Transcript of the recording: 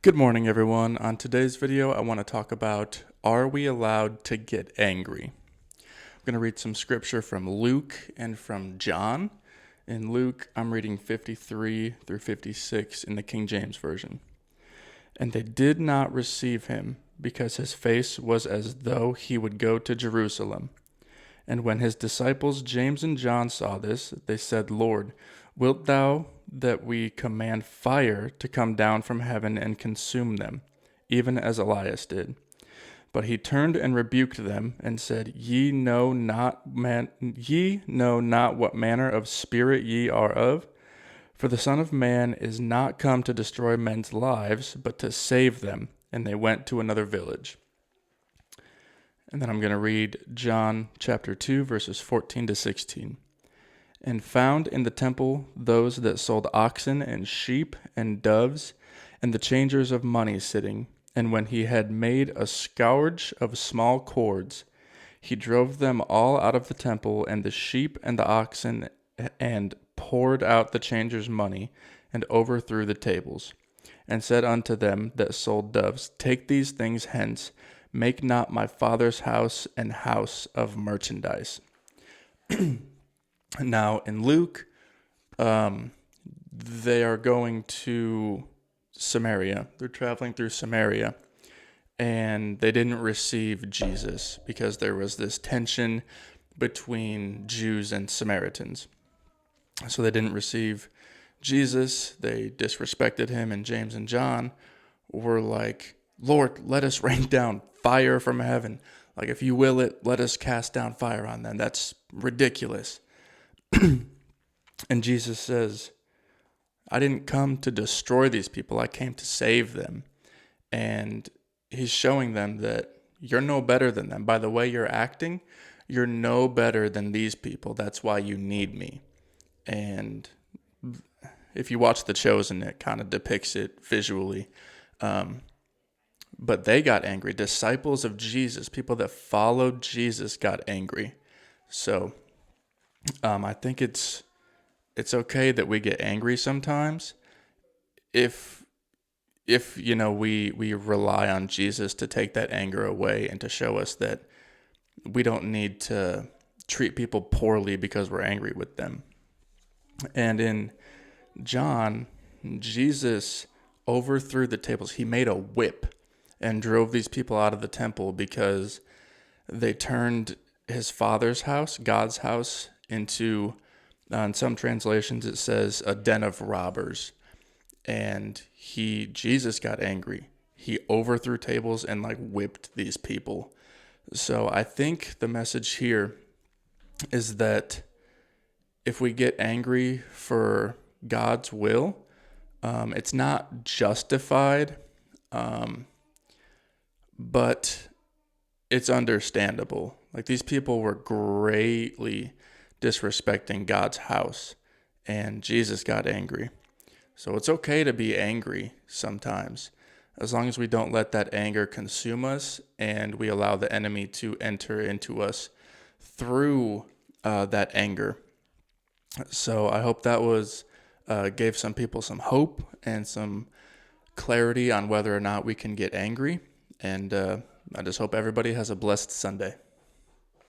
Good morning, everyone. On today's video, I want to talk about, are we allowed to get angry? I'm going to read some scripture from Luke and from John. In Luke, I'm reading 53 through 56 in the King James Version. And they did not receive him, because his face was as though he would go to Jerusalem. And when his disciples James and John saw this, they said, Lord, wilt thou that we command fire to come down from heaven and consume them, even as Elias did? But he turned and rebuked them, and said, Ye know not what manner of spirit ye are of? For the Son of Man is not come to destroy men's lives, but to save them. And they went to another village. And then I'm going to read John chapter 2, verses 14 to 16. And found in the temple those that sold oxen and sheep and doves, and the changers of money sitting. And when he had made a scourge of small cords, he drove them all out of the temple, and the sheep and the oxen, and poured out the changers' money, and overthrew the tables. And said unto them that sold doves, Take these things hence, make not my Father's house an house of merchandise. Now, in Luke, they are going to Samaria. They're traveling through Samaria, and they didn't receive Jesus because there was this tension between Jews and Samaritans. So they didn't receive Jesus. They disrespected him, and James and John were like, Lord, let us rain down fire from heaven. Like, if you will it, let us cast down fire on them. That's ridiculous. And Jesus says, I didn't come to destroy these people. I came to save them. And he's showing them that you're no better than them. By the way you're acting, you're no better than these people. That's why you need me. And if you watch The Chosen, it kind of depicts it visually. But they got angry. Disciples of Jesus, people that followed Jesus, got angry. So I think it's okay that we get angry sometimes if we rely on Jesus to take that anger away and to show us that we don't need to treat people poorly because we're angry with them. And in John, Jesus overthrew the tables. He made a whip and drove these people out of the temple because they turned his Father's house, God's house, into, in some translations it says, a den of robbers. And Jesus got angry. He overthrew tables and whipped these people. So I think the message here is that if we get angry for God's will, it's not justified, but it's understandable. Like, these people were greatly disrespecting God's house, and Jesus got angry. So it's okay to be angry sometimes, as long as we don't let that anger consume us and we allow the enemy to enter into us through that anger. So I hope that gave some people some hope and some clarity on whether or not we can get angry. And I just hope everybody has a blessed Sunday.